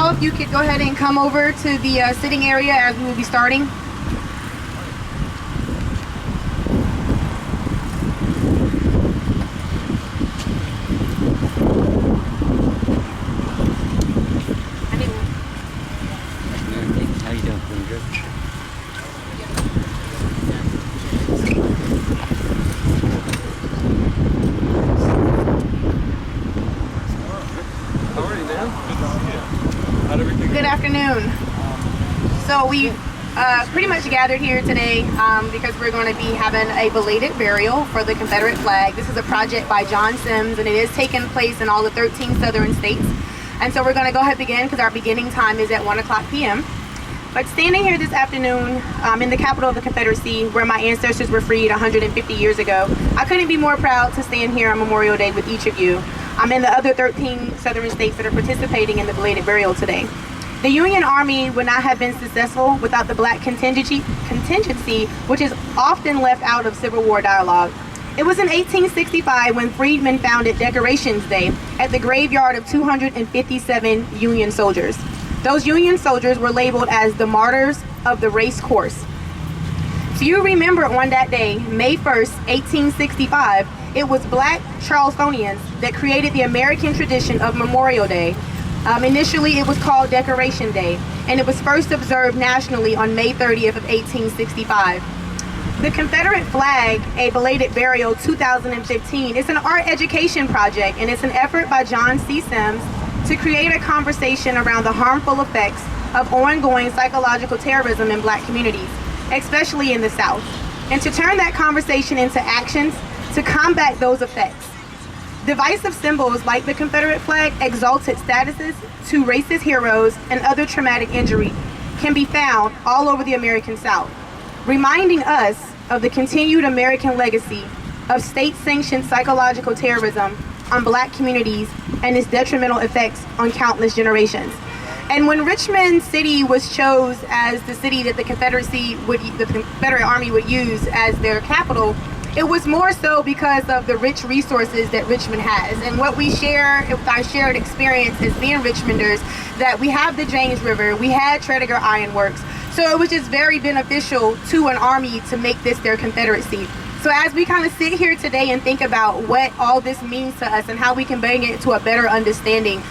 If you could go ahead and come over to the sitting area as we will be starting. How you doing? Doing good? How are you, man? Good to see you. How'd everything go? Good afternoon. So we pretty much gathered here today because we're going to be having a belated burial for the Confederate flag. This is a project by John Sims, and it is taking place in all the 13 southern states. And so we're going to go ahead and begin because our beginning time is at 1:00 p.m. But standing here this afternoon in the capital of the Confederacy, where my ancestors were freed 150 years ago, I couldn't be more proud to stand here on Memorial Day with each of you. I'm in the other 13 southern states that are participating in the belated burial today. The Union Army would not have been successful without the black contingency, which is often left out of Civil War dialogue. It was in 1865 when freedmen founded Decorations Day at the graveyard of 257 Union soldiers. Those Union soldiers were labeled as the martyrs of the race course. Few remember on that day, May 1st, 1865, it was black Charlestonians that created the American tradition of Memorial Day. Initially, it was called Decoration Day, and it was first observed nationally on May 30th of 1865. The Confederate flag, a belated burial 2015, is an art education project, and it's an effort by John C. Sims to create a conversation around the harmful effects of ongoing psychological terrorism in black communities, especially in the South, and to turn that conversation into actions to combat those effects. Divisive symbols like the Confederate flag, exalted statuses to racist heroes, and other traumatic injury can be found all over the American South, reminding us of the continued American legacy of state-sanctioned psychological terrorism on black communities and its detrimental effects on countless generations. And when Richmond City was chose as the city that the Confederate Army would use as their capital, it was more so because of the rich resources that Richmond has. And what we share, our shared experience as being Richmonders, that we have the James River, we had Tredegar Iron Works. So it was just very beneficial to an army to make this their Confederacy. So as we kind of sit here today and think about what all this means to us and how we can bring it to a better understanding,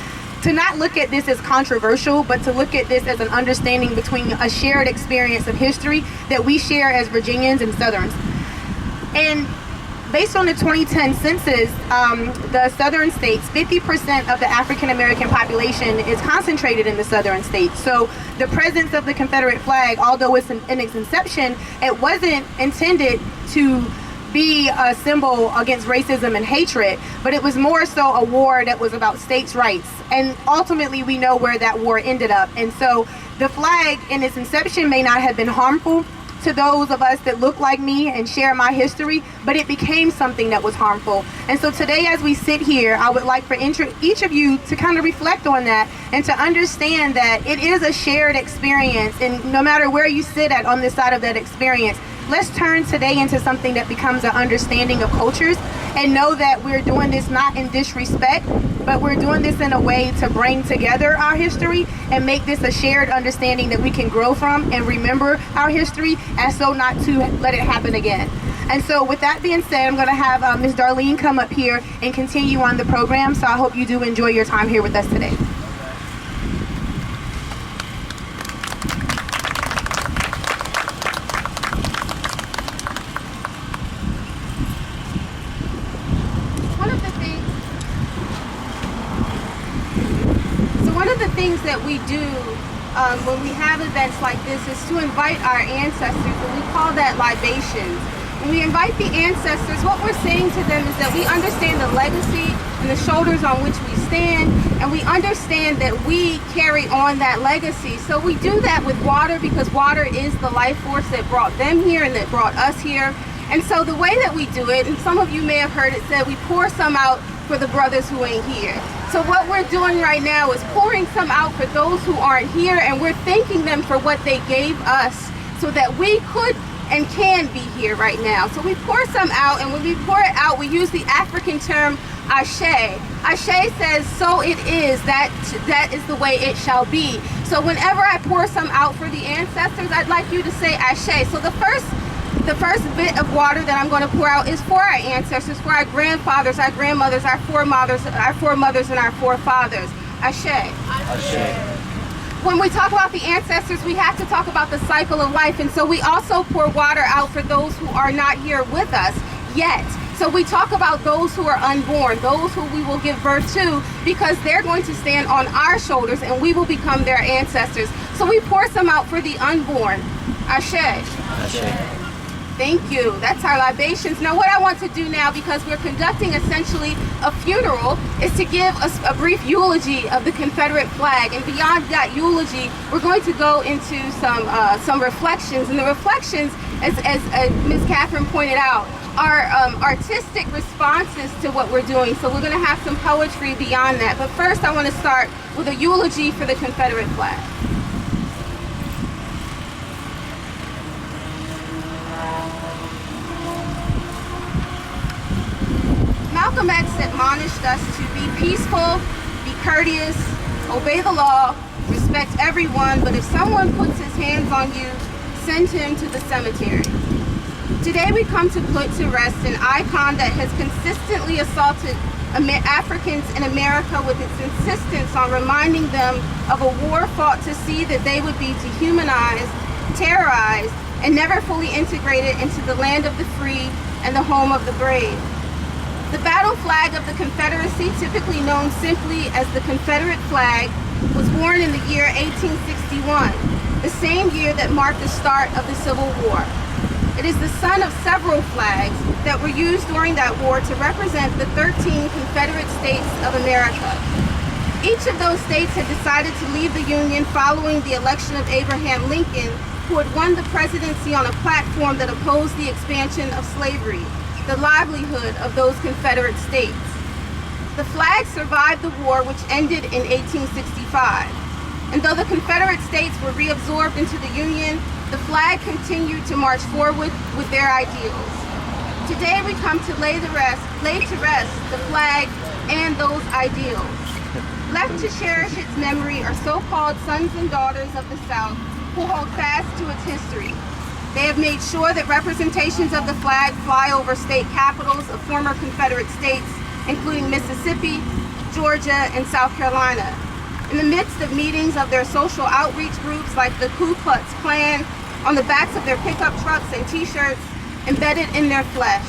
to not look at this as controversial, but to look at this as an understanding between a shared experience of history that we share as Virginians and Southerns. And based on the 2010 census, the southern states, 50% of the African American population is concentrated in the southern states. So the presence of the Confederate flag, although it's in its inception, it wasn't intended to be a symbol against racism and hatred, but it was more so a war that was about states' rights. And ultimately, we know where that war ended up. And so the flag in its inception may not have been harmful to those of us that look like me and share my history, but it became something that was harmful. And so today, as we sit here, I would like for each of you to kind of reflect on that and to understand that it is a shared experience, and no matter where you sit at on this side of that experience, let's turn today into something that becomes an understanding of cultures, and know that we're doing this not in disrespect, but we're doing this in a way to bring together our history and make this a shared understanding that we can grow from and remember our history, and so not to let it happen again. And so with that being said, I'm going to have Ms. Darlene come up here and continue on the program. So I hope you do enjoy your time here with us today. One of the things that we do when we have events like this is to invite our ancestors, and we call that libations. When we invite the ancestors, what we're saying to them is that we understand the legacy and the shoulders on which we stand, and we understand that we carry on that legacy. So we do that with water, because water is the life force that brought them here and that brought us here. And so the way that we do it, and some of you may have heard it said, we pour some out for the brothers who ain't here. So what we're doing right now is pouring some out for those who aren't here, and we're thanking them for what they gave us so that we could and can be here right now. So we pour some out, and when we pour it out, we use the African term Ashe. Ashe says, so it is, that is the way it shall be. So whenever I pour some out for the ancestors, I'd like you to say Ashe. So the first bit of water that I'm going to pour out is for our ancestors, for our grandfathers, our grandmothers, our foremothers, and our forefathers. Ashe. Ashe. When we talk about the ancestors, we have to talk about the cycle of life, and so we also pour water out for those who are not here with us yet. So we talk about those who are unborn, those who we will give birth to, because they're going to stand on our shoulders and we will become their ancestors. So we pour some out for the unborn. Ashe. Ashe. Thank you. That's our libations. Now what I want to do now, because we're conducting essentially a funeral, is to give a brief eulogy of the Confederate flag. And beyond that eulogy, we're going to go into some reflections. And the reflections, as Ms. Catherine pointed out, are artistic responses to what we're doing. So we're going to have some poetry beyond that. But first I want to start with a eulogy for the Confederate flag. Malcolm X admonished us to be peaceful, be courteous, obey the law, respect everyone, but if someone puts his hands on you, send him to the cemetery. Today we come to put to rest an icon that has consistently assaulted Africans in America with its insistence on reminding them of a war fought to see that they would be dehumanized, terrorized, and never fully integrated into the land of the free and the home of the brave. The battle flag of the Confederacy, typically known simply as the Confederate flag, was worn in the year 1861, the same year that marked the start of the Civil War. It is the son of several flags that were used during that war to represent the 13 Confederate States of America. Each of those states had decided to leave the Union following the election of Abraham Lincoln, who had won the presidency on a platform that opposed the expansion of slavery, the livelihood of those Confederate states. The flag survived the war, which ended in 1865. And though the Confederate states were reabsorbed into the Union, the flag continued to march forward with their ideals. Today we come to lay to rest the flag and those ideals. Left to cherish its memory are so-called sons and daughters of the South who hold fast to its history. They have made sure that representations of the flag fly over state capitals of former Confederate states, including Mississippi, Georgia, and South Carolina. In the midst of meetings of their social outreach groups like the Ku Klux Klan, on the backs of their pickup trucks and t-shirts, embedded in their flesh,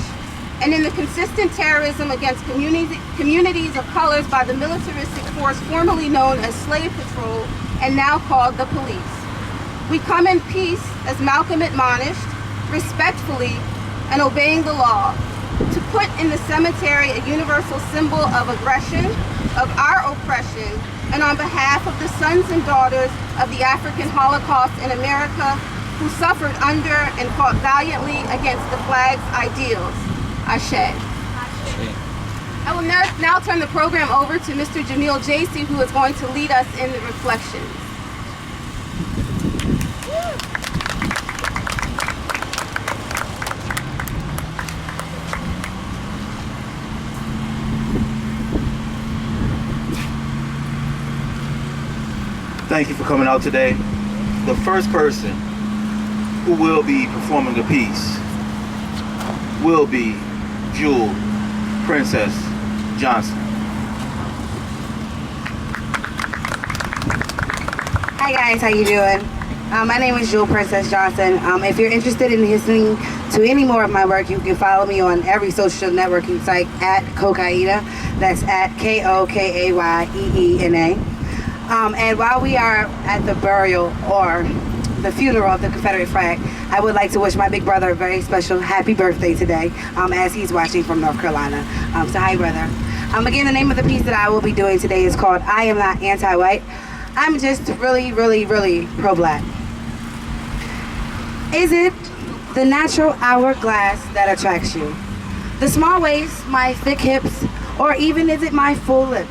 and in the consistent terrorism against communities of colors by the militaristic force formerly known as Slave Patrol and now called the police. We come in peace, as Malcolm admonished, respectfully, and obeying the law, to put in the cemetery a universal symbol of aggression, of our oppression, and on behalf of the sons and daughters of the African Holocaust in America who suffered under and fought valiantly against the flag's ideals. Ashe. I will now turn the program over to Mr. Jamil Jaycee, who is going to lead us in the reflections. Thank you for coming out today. The first person who will be performing a piece will be Jewel Princess Johnson. Hi guys, how you doing? My name is Jewel Princess Johnson. If you're interested in listening to any more of my work, you can follow me on every social networking site at Kokaina. That's at KOKAYEENA. And while we are at the burial or the funeral of the Confederate flag, I would like to wish my big brother a very special happy birthday today, as he's watching from North Carolina. So hi brother. Again, the name of the piece that I will be doing today is called I Am Not Anti-White. I'm just really, really, really pro-black. Is it the natural hourglass that attracts you? The small waist, my thick hips, Or even is it my full lips?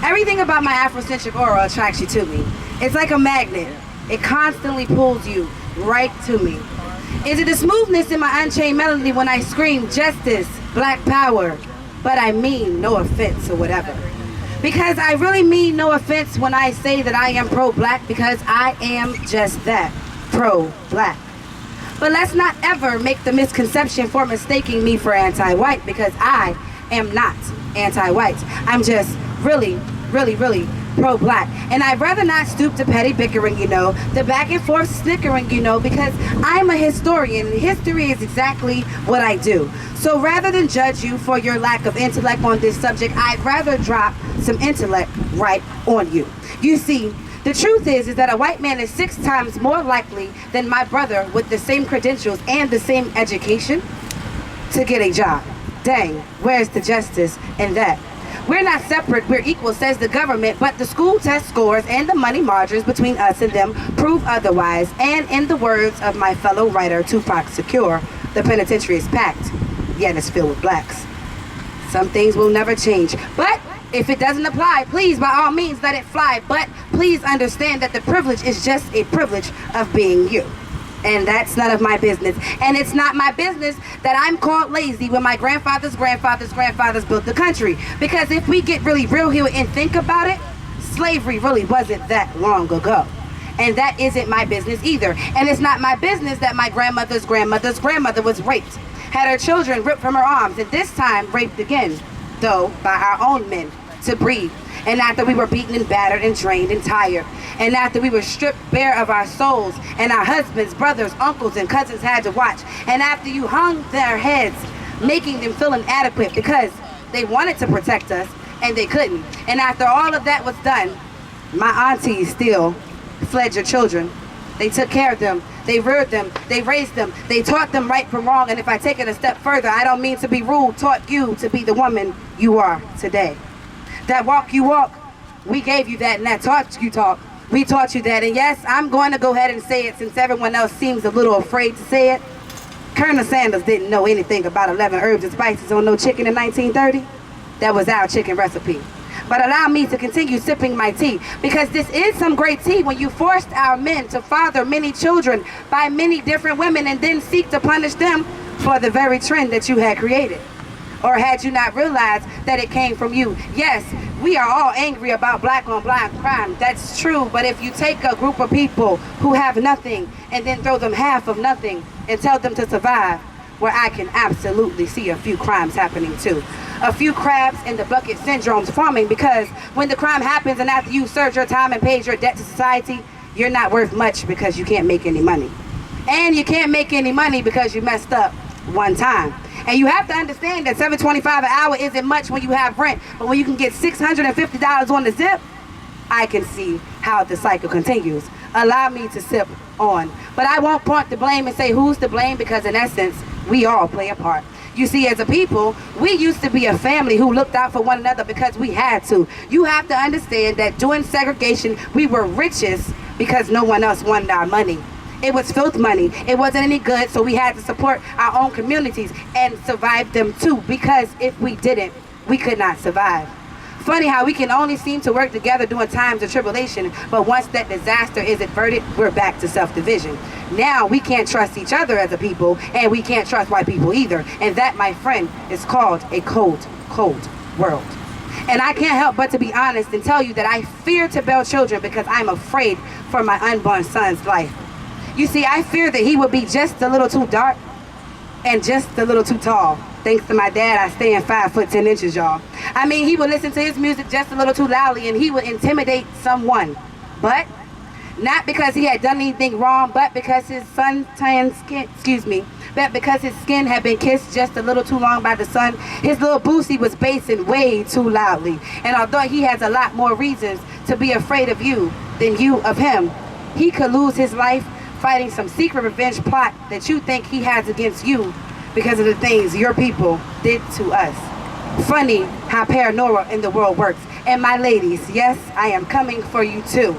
Everything about my Afrocentric aura attracts you to me. It's like a magnet. It constantly pulls you right to me. Is it the smoothness in my unchained melody when I scream justice, black power, but I mean no offense or whatever? Because I really mean no offense when I say that I am pro-black, because I am just that, pro-black. But let's not ever make the misconception for mistaking me for anti-white, because I am not anti-white. I'm just really, really, really pro-black. And I'd rather not stoop to petty bickering, the back and forth snickering, because I'm a historian, and history is exactly what I do. So rather than judge you for your lack of intellect on this subject, I'd rather drop some intellect right on you. You see, the truth is that a white man is 6 times more likely than my brother with the same credentials and the same education to get a job. Dang, where's the justice in that? We're not separate, we're equal, says the government, but the school test scores and the money margins between us and them prove otherwise. And in the words of my fellow writer, Tupac Shakur, the penitentiary is packed, yet it's filled with blacks. Some things will never change, but if it doesn't apply, please, by all means, let it fly. But please understand that the privilege is just a privilege of being you. And that's none of my business. And it's not my business that I'm called lazy when my grandfather's grandfathers built the country. Because if we get really real here and think about it, slavery really wasn't that long ago. And that isn't my business either. And it's not my business that my grandmother's grandmother was raped, had her children ripped from her arms, and this time raped again, though by our own men, to breathe. And after we were beaten and battered and drained and tired, and after we were stripped bare of our souls, and our husbands, brothers, uncles, and cousins had to watch, and after you hung their heads, making them feel inadequate because they wanted to protect us and they couldn't. And after all of that was done, my aunties still fled your children. They took care of them, they reared them, they raised them, they taught them right from wrong. And if I take it a step further, I don't mean to be rude, taught you to be the woman you are today. That walk you walk, we gave you that, and that talk you talk, we taught you that. And yes, I'm going to go ahead and say it since everyone else seems a little afraid to say it. Colonel Sanders didn't know anything about 11 herbs and spices on no chicken in 1930. That was our chicken recipe. But allow me to continue sipping my tea, because this is some great tea when you forced our men to father many children by many different women and then seek to punish them for the very trend that you had created. Or had you not realized that it came from you? Yes, we are all angry about black on black crime. That's true, but if you take a group of people who have nothing and then throw them half of nothing and tell them to survive, where I can absolutely see a few crimes happening too. A few crabs in the bucket syndromes forming, because when the crime happens and after you served your time and paid your debt to society, you're not worth much because you can't make any money. And you can't make any money because you messed up one time. And you have to understand that $7.25 an hour isn't much when you have rent, but when you can get $650 on the zip, I can see how the cycle continues. Allow me to sip on. But I won't point the blame and say who's to blame, because in essence, we all play a part. You see, as a people, we used to be a family who looked out for one another because we had to. You have to understand that during segregation, we were richest because no one else wanted our money. It was filth money. It wasn't any good, so we had to support our own communities and survive them too, because if we didn't, we could not survive. Funny how we can only seem to work together during times of tribulation, but once that disaster is averted, we're back to self-division. Now we can't trust each other as a people, and we can't trust white people either. And that, my friend, is called a cold, cold world. And I can't help but to be honest and tell you that I fear to bear children because I'm afraid for my unborn son's life. You see, I fear that he would be just a little too dark and just a little too tall. Thanks to my dad, I stand 5 foot 10 inches, y'all. I mean, he would listen to his music just a little too loudly and he would intimidate someone. But not because he had done anything wrong, but because his suntan skin, but because his skin had been kissed just a little too long by the sun, his little boosie was basing way too loudly. And although he has a lot more reasons to be afraid of you than you of him, he could lose his life fighting some secret revenge plot that you think he has against you because of the things your people did to us. Funny how paranormal in the world works. And my ladies, yes, I am coming for you too.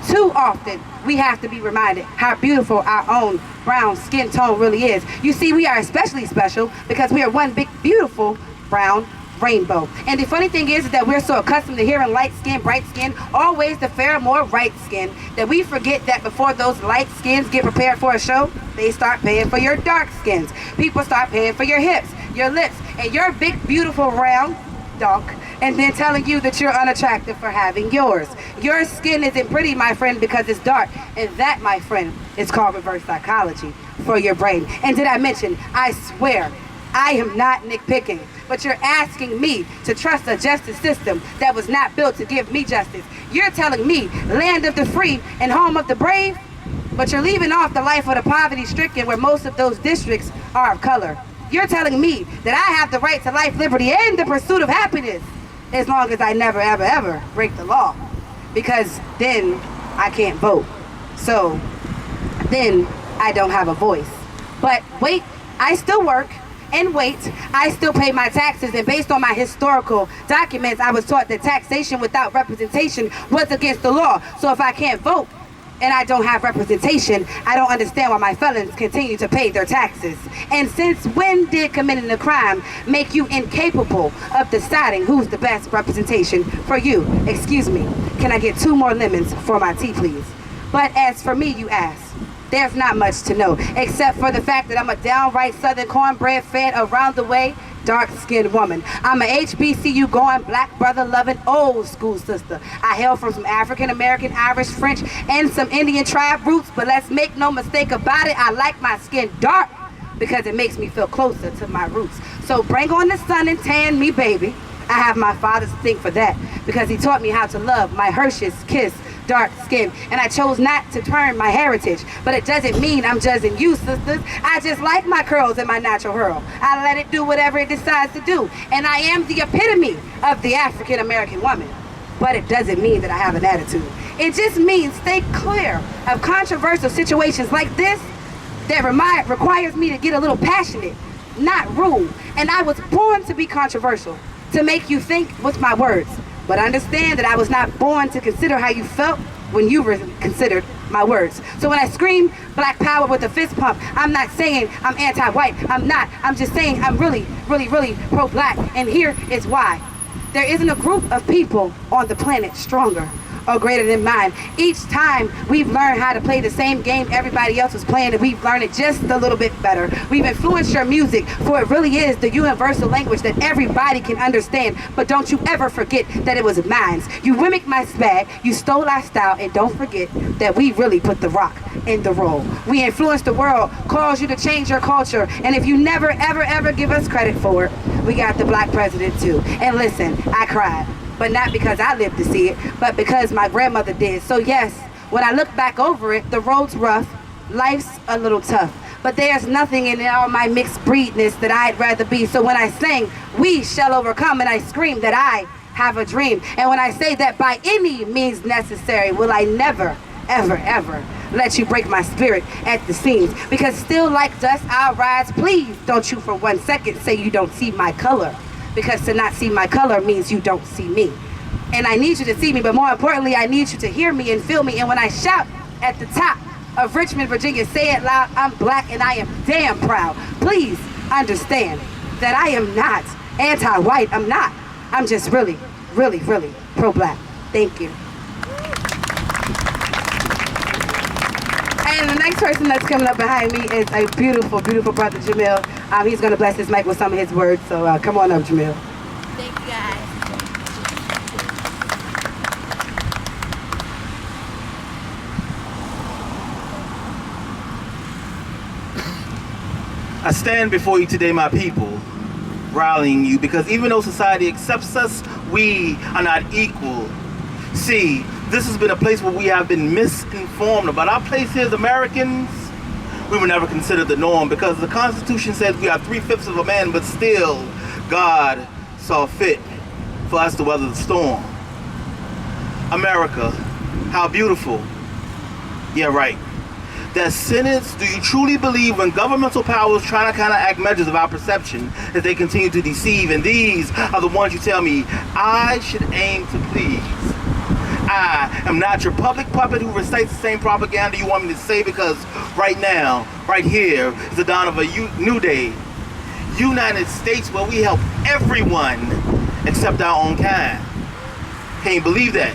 Too often, we have to be reminded how beautiful our own brown skin tone really is. You see, we are especially special because we are one big, beautiful, brown, rainbow. And the funny thing is that we're so accustomed to hearing light skin, bright skin, always the fair, more right skin, that we forget that before those light skins get prepared for a show, they start paying for your dark skins. People start paying for your hips, your lips, and your big, beautiful round donk, and then telling you that you're unattractive for having yours. Your skin isn't pretty, my friend, because it's dark. And that, my friend, is called reverse psychology for your brain. And did I mention, I swear, I am not nitpicking, but you're asking me to trust a justice system that was not built to give me justice. You're telling me land of the free and home of the brave, but you're leaving off the life of the poverty-stricken where most of those districts are of color. You're telling me that I have the right to life, liberty, and the pursuit of happiness as long as I never, ever, ever break the law, because then I can't vote. So then I don't have a voice. But wait, I still work. And wait, I still pay my taxes, and based on my historical documents, I was taught that taxation without representation was against the law. So if I can't vote and I don't have representation, I don't understand why my felons continue to pay their taxes. And since when did committing a crime make you incapable of deciding who's the best representation for you? Excuse me, can I get 2 more lemons for my tea, please? But as for me, you ask, there's not much to know, except for the fact that I'm a downright Southern cornbread fed around the way, dark-skinned woman. I'm a HBCU going, black brother loving, old school sister. I hail from some African-American, Irish, French, and some Indian tribe roots, but let's make no mistake about it, I like my skin dark because it makes me feel closer to my roots. So bring on the sun and tan me, baby. I have my father to thank for that because he taught me how to love my Hershey's kiss dark skin, and I chose not to turn my heritage, but it doesn't mean I'm judging you, sisters. I just like my curls and my natural hurl. I let it do whatever it decides to do, and I am the epitome of the African American woman, but it doesn't mean that I have an attitude. It just means stay clear of controversial situations like this that requires me to get a little passionate, not rude. And I was born to be controversial, to make you think with my words. But understand that I was not born to consider how you felt when you considered my words. So when I scream black power with a fist pump, I'm not saying I'm anti-white. I'm not. I'm just saying I'm really, really, really pro-black. And here is why. There isn't a group of people on the planet stronger or greater than mine. Each time we've learned how to play the same game everybody else was playing, and we've learned it just a little bit better. We've influenced your music, for it really is the universal language that everybody can understand. But don't you ever forget that it was mine. You mimicked my swag, you stole our style, and don't forget that we really put the rock in the roll. We influenced the world, caused you to change your culture, and if you never, ever, ever give us credit for it, we got the black president too. And listen, I cried. But not because I lived to see it, but because my grandmother did. So yes, when I look back over it, the road's rough, life's a little tough. But there's nothing in all my mixed breedness that I'd rather be. So when I sing, we shall overcome, and I scream that I have a dream. And when I say that by any means necessary, will I never, ever, ever let you break my spirit at the seams. Because still like dust, I'll rise. Please don't you for 1 second say you don't see my color. Because to not see my color means you don't see me. And I need you to see me, but more importantly, I need you to hear me and feel me. And when I shout at the top of Richmond, Virginia, say it loud, I'm black and I am damn proud. Please understand that I am not anti-white. I'm not. I'm just really, really, really pro-black. Thank you. And the next person that's coming up behind me is a beautiful, beautiful brother, Jamil. He's going to bless his mic with some of his words, so come on up, Jamil. Thank you, guys. I stand before you today, my people, rallying you, because even though society accepts us, we are not equal. See, this has been a place where we have been misinformed about our place here as Americans. We were never considered the norm because the Constitution says we are 3/5 of a man, but still God saw fit for us to weather the storm. America, how beautiful. Yeah, right. That sentence, do you truly believe when governmental powers try to counteract measures of our perception that they continue to deceive? And these are the ones you tell me I should aim to please. I am not your public puppet who recites the same propaganda you want me to say, because right now, right here, is the dawn of a new day. United States, where we help everyone except our own kind. Can you believe that?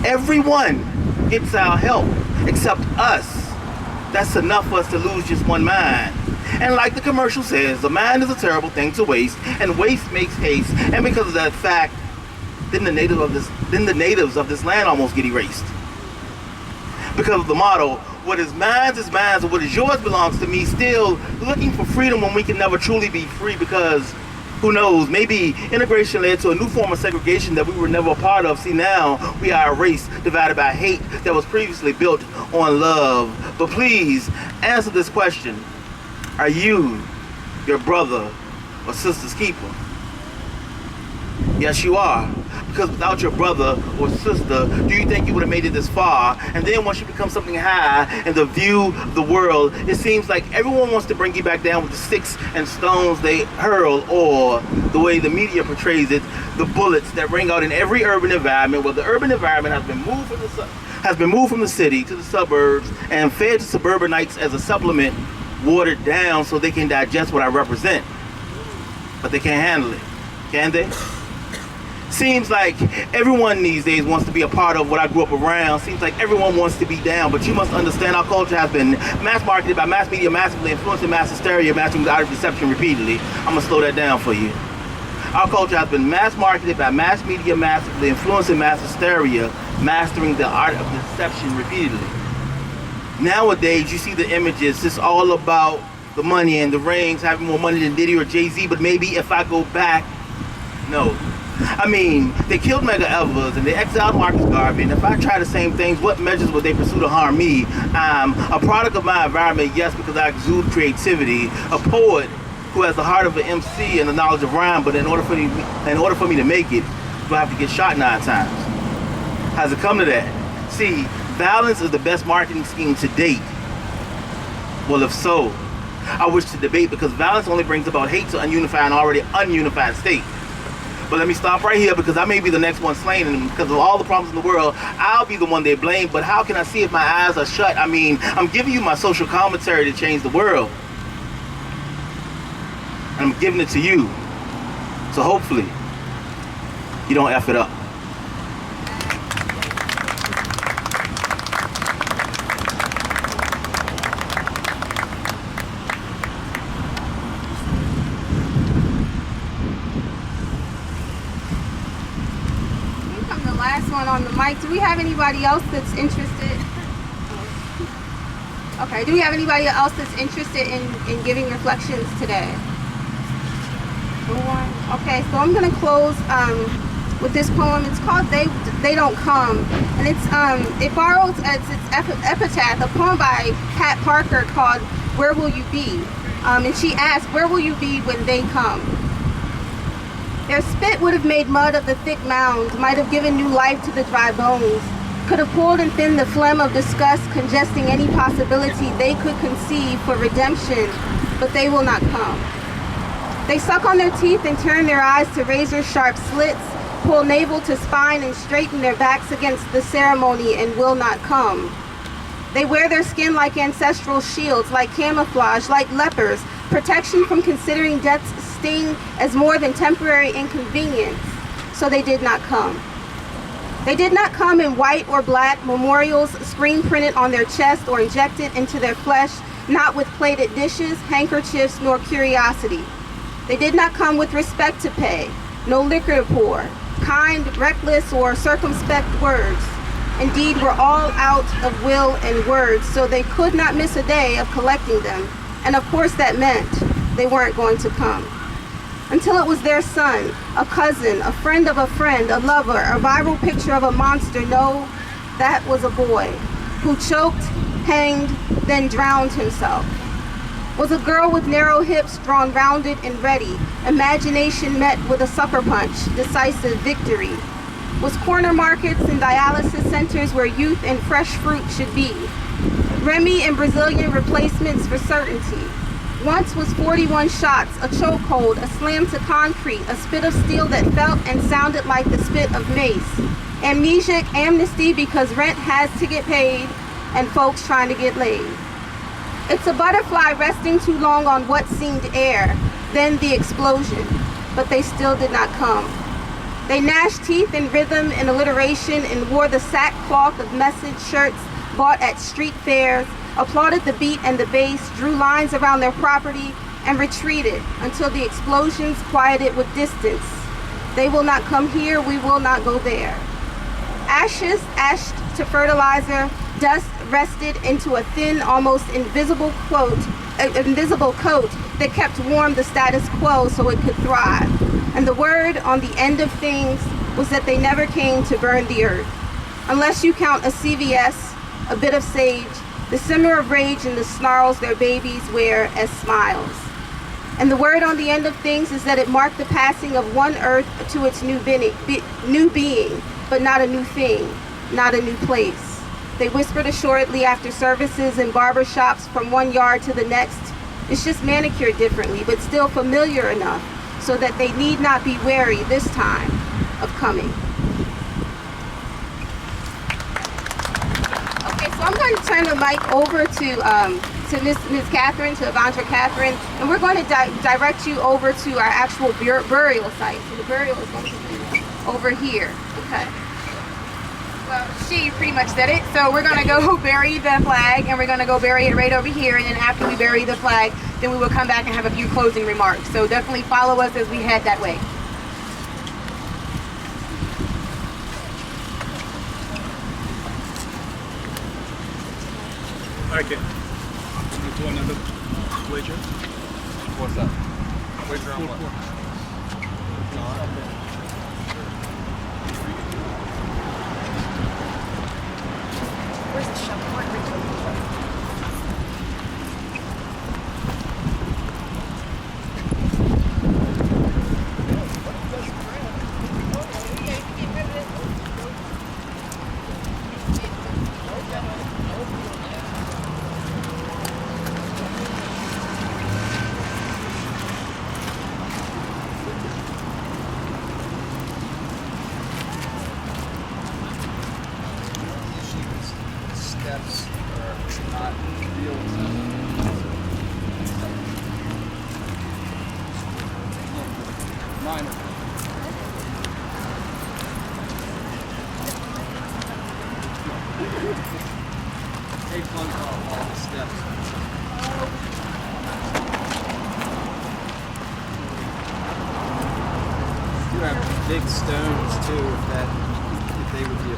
Everyone gets our help except us. That's enough for us to lose just one mind. And like the commercial says, a mind is a terrible thing to waste, and waste makes haste. And because of that fact, then the natives of this land almost get erased. Because of the motto, what is mine, and what is yours belongs to me. Still looking for freedom when we can never truly be free, because who knows, maybe integration led to a new form of segregation that we were never a part of. See, now we are a race divided by hate that was previously built on love. But please answer this question. Are you your brother or sister's keeper? Yes, you are. Because without your brother or sister, do you think you would have made it this far? And then once you become something high in the view of the world, it seems like everyone wants to bring you back down with the sticks and stones they hurl, or the way the media portrays it, the bullets that ring out in every urban environment, where the urban environment has been moved from the city to the suburbs and fed to suburbanites as a supplement, watered down so they can digest what I represent. But they can't handle it, can they? Seems like everyone these days wants to be a part of what I grew up around. Seems like everyone wants to be down, but you must understand our culture has been mass marketed by mass media, massively influencing mass hysteria, mastering the art of deception repeatedly. I'm gonna slow that down for you. Our culture has been mass marketed by mass media, massively influencing mass hysteria, mastering the art of deception repeatedly. Nowadays, you see the images, it's all about the money and the rings, having more money than Diddy or Jay-Z, but maybe if I go back, no. I mean, they killed Medgar Evers and they exiled Marcus Garvey, and if I try the same things, what measures would they pursue to harm me? I'm a product of my environment, yes, because I exude creativity, a poet who has the heart of an MC and the knowledge of rhyme, but in order for me to make it, I have to get shot 9 times. How's it come to that? See, violence is the best marketing scheme to date. Well, if so, I wish to debate, because violence only brings about hate to unify an already ununified state. But let me stop right here, because I may be the next one slain, and because of all the problems in the world, I'll be the one they blame. But how can I see if my eyes are shut? I mean, I'm giving you my social commentary to change the world. And I'm giving it to you. So hopefully, you don't F it up. Last one on the mic. Do we have anybody else that's interested? Okay, do we have anybody else that's interested in giving reflections today? No one? Okay, so I'm going to close with this poem. It's called They Don't Come, and it borrows as its epitaph a poem by Pat Parker called Where Will You Be? And she asked, where will you be when they come? Their spit would have made mud of the thick mounds, might have given new life to the dry bones, could have pulled and thinned the phlegm of disgust, congesting any possibility they could conceive for redemption, but they will not come. They suck on their teeth and turn their eyes to razor-sharp slits, pull navel to spine and straighten their backs against the ceremony and will not come. They wear their skin like ancestral shields, like camouflage, like lepers, protection from considering death's sting as more than temporary inconvenience. So they did not come. They did not come in white or black, memorials screen printed on their chest or injected into their flesh, not with plated dishes, handkerchiefs, nor curiosity. They did not come with respect to pay, no liquor to pour, kind, reckless, or circumspect words. Indeed, were all out of will and words, so they could not miss a day of collecting them. And of course that meant they weren't going to come. Until it was their son, a cousin, a friend of a friend, a lover, a viral picture of a monster. No, that was a boy who choked, hanged, then drowned himself. Was a girl with narrow hips drawn rounded and ready, imagination met with a sucker punch, decisive victory. Was corner markets and dialysis centers where youth and fresh fruit should be. Remy and Brazilian replacements for certainty. Once was 41 shots, a chokehold, a slam to concrete, a spit of steel that felt and sounded like the spit of mace. Amnesic amnesty because rent has to get paid and folks trying to get laid. It's a butterfly resting too long on what seemed air, then the explosion, but they still did not come. They gnashed teeth in rhythm and alliteration and wore the sackcloth of message shirts bought at street fairs, applauded the beat and the bass, drew lines around their property, and retreated until the explosions quieted with distance. They will not come here, we will not go there. Ashes ashed to fertilizer, dust rested into a thin, almost invisible coat that kept warm the status quo so it could thrive. And the word on the end of things was that they never came to burn the earth. Unless you count a CVS, a bit of sage, the simmer of rage and the snarls their babies wear as smiles. And the word on the end of things is that it marked the passing of one earth to its new being, but not a new thing, not a new place. They whispered assuredly after services in barber shops from one yard to the next. It's just manicured differently, but still familiar enough so that they need not be wary this time of coming. Okay, so I'm going to turn the mic over to Miss Catherine, to Evandra Catherine, and we're going to direct you over to our actual burial site. So the burial is going to be over here. Okay. Well, she pretty much said it. So we're going to go bury the flag, and we're going to go bury it right over here. And then after we bury the flag, then we will come back and have a few closing remarks. So definitely follow us as we head that way. Okay. Do another wager. What's that? Wager on what? Where's the shovel? Steps are not real. Minor. Take one off all the steps. You have big stones too, if they would be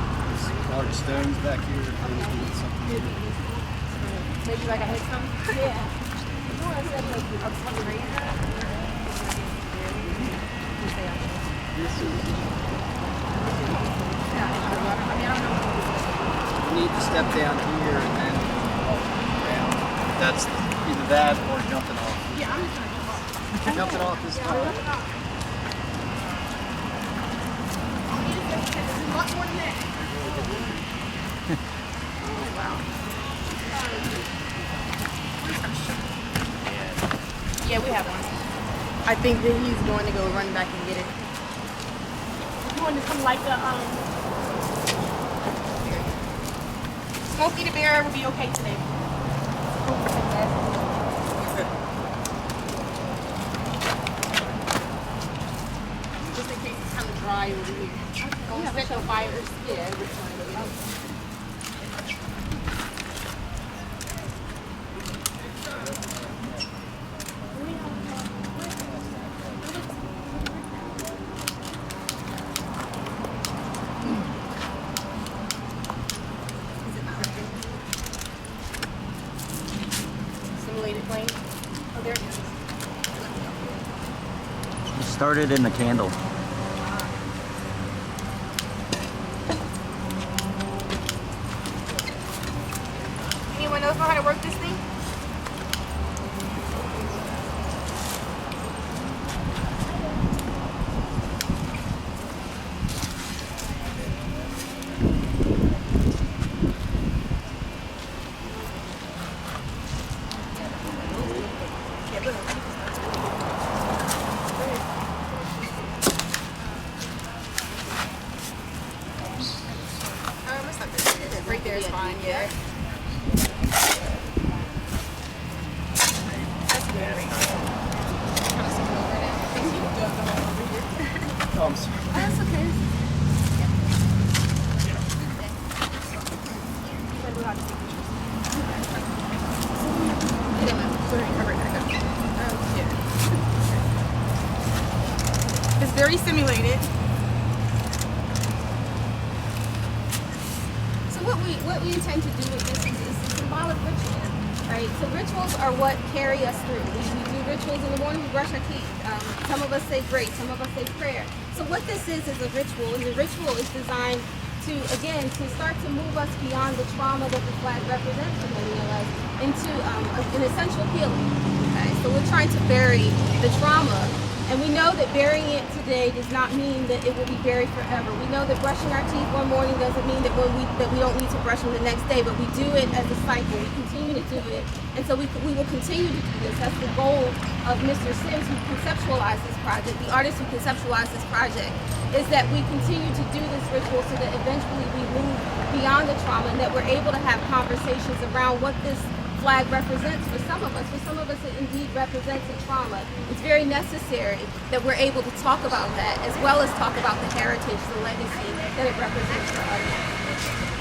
large stones back here, if they would be something. Maybe like a headstone? Yeah. This is. You need to step down here and then walk down. That's either that or jumping off. Yeah, I'm just gonna jump off. Jumping off is fine. There's a lot more than that. Oh, wow. Yeah, we have one. I think that he's going to go run back and get it. You want to come like the Smokey the Bear will be okay today. Just in case it's kind of dry over here. Don't set no fires. Yeah, Richmond. Simulated plane. Oh, there it is. You started in the candle. Anyone else know how to work this thing? Right there is fine, yeah. That's good. Oh, I'm sorry. That's okay. It's very simulated. So what we intend to do with this is a symbolic ritual, right? So rituals are what carry us through. We do rituals in the morning, we brush our teeth. Some of us say grace, some of us say prayer. So what this is a ritual, and the ritual is designed to, again, to start to move us beyond the trauma that the flag represents for many of us into an essential healing. Okay? So we're trying to bury the trauma. And we know that burying it today does not mean that it will be buried forever. We know that brushing our teeth one morning doesn't mean that we don't need to brush them the next day, but we do it as a cycle. We continue to do it. And so we will continue to do this. That's the goal of Mr. Sims, who conceptualized this project, the artist who conceptualized this project, is that we continue to do this ritual so that eventually we move beyond the trauma and that we're able to have conversations around what this flag represents for some of us. For some of us, it indeed represents a trauma. It's very necessary that we're able to talk about that, as well as talk about the heritage, the legacy that it represents for others.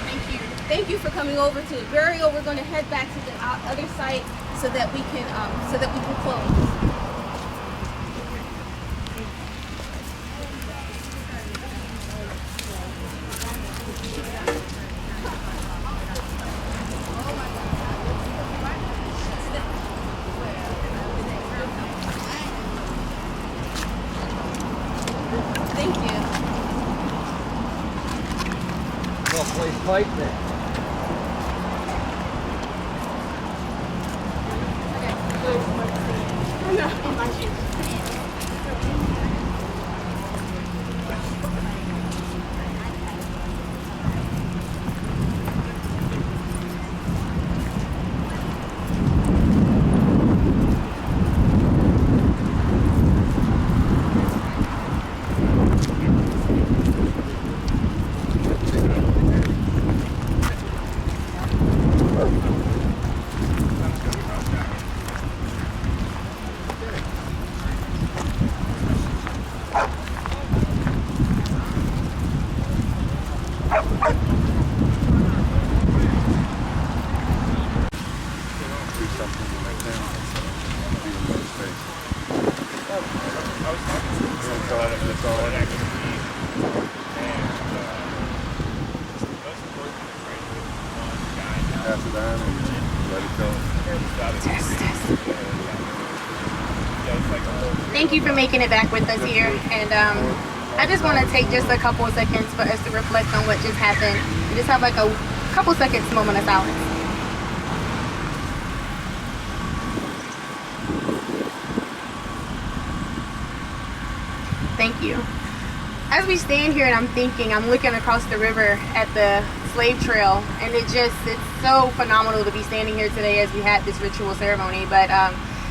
Thank you. Thank you for coming over to the burial. We're going to head back to the other site so that we can close. Pipe there. Thank you for making it back with us here, and I just want to take just a couple of seconds for us to reflect on what just happened and just have like a couple seconds moment of silence. Thank you. As we stand here and I'm looking across the river at the slave trail, and it's so phenomenal to be standing here today as we had this ritual ceremony. But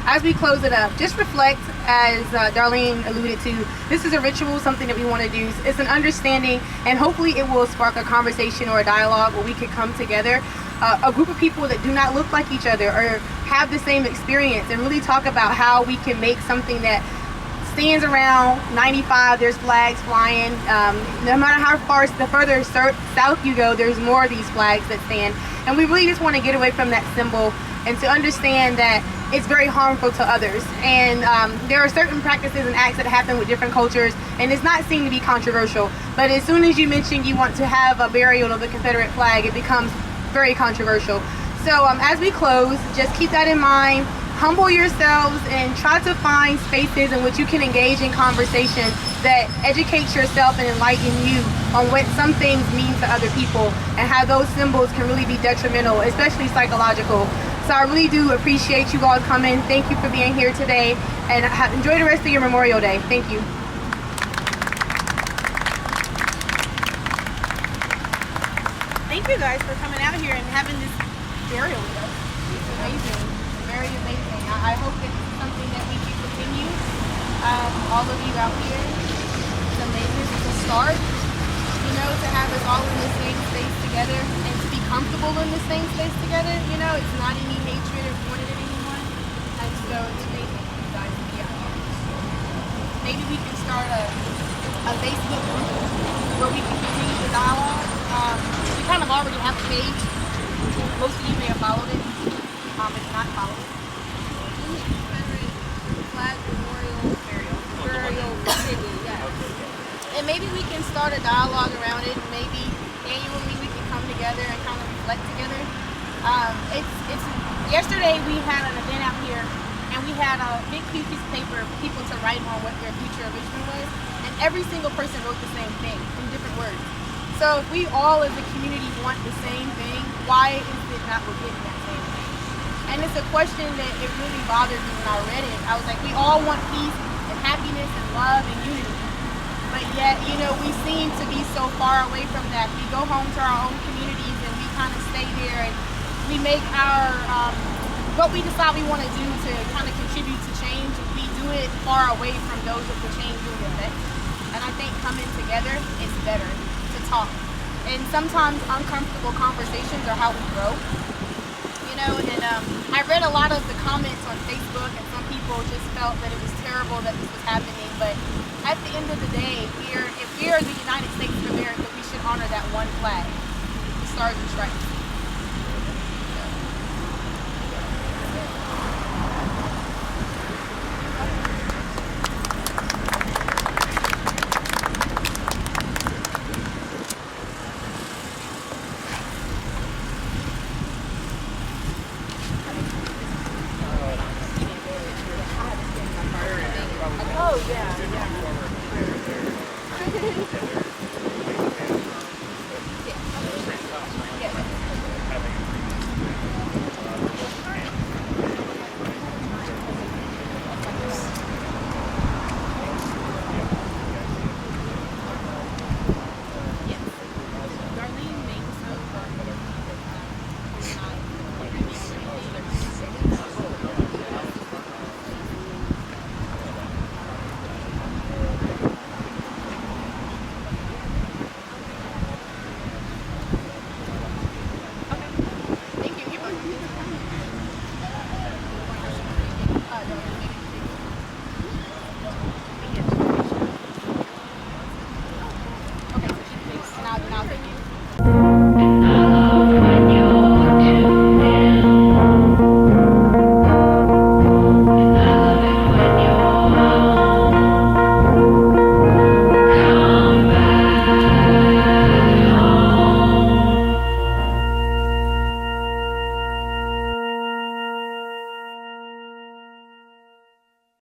as we close it up, just reflect, as Darlene alluded to, this is a ritual, something that we want to do. It's an understanding, and hopefully it will spark a conversation or a dialogue where we could come together, a group of people that do not look like each other or have the same experience, and really talk about how we can make something that stands around 95. There's flags flying. No matter how far, the further south you go, there's more of these flags that stand. And we really just want to get away from that symbol and to understand that it's very harmful to others. And there are certain practices and acts that happen with different cultures, and it's not seen to be controversial. But as soon as you mention you want to have a burial of the Confederate flag, it becomes very controversial. So as we close, just keep that in mind. Humble yourselves and try to find spaces in which you can engage in conversation that educates yourself and enlighten you on what some things mean to other people and how those symbols can really be detrimental, especially psychological. So I really do appreciate you all coming. Thank you for being here today, and enjoy the rest of your Memorial Day. Thank you. Thank you guys for coming out here and having this burial with us. It's amazing. Very amazing. I hope it's something that we can continue. All of you out here, it's amazing. It's a start, to have us all in the same space together and to be comfortable in the same space together. It's not any hatred or pointed at anyone. And so it's amazing for you guys to be out here. Maybe we can start a Facebook group where we can continue the dialogue. We kind of already have a page Most of you may have followed it. If not followed it. Confederate flag memorial burial city, yeah. And maybe we can start a dialogue around it. And maybe annually we can come together and kind of reflect together. It's yesterday we had an event out here, and we had a big huge piece of paper for people to write on what their future of Richmond was, and every single person wrote the same thing in different words. So if we all as a community want the same thing, why is it not we're getting that same thing? And it's a question that it really bothered me when I read it. I was like, we all want peace and happiness and love and unity. But yet, you know, we seem to be so far away from that. We go home to our own communities and we kind of stay there, and we make our, what we decide we want to do to kind of contribute to change. We do it far away from those of the change we affect. And I think coming together is better to talk. And sometimes uncomfortable conversations are how we grow. You know, and I read a lot of the comments on Facebook, and some people just felt that it was terrible that this was happening. But at the end of the day, if we are the United States of America, we should honor that one flag, the Stars and Stripes.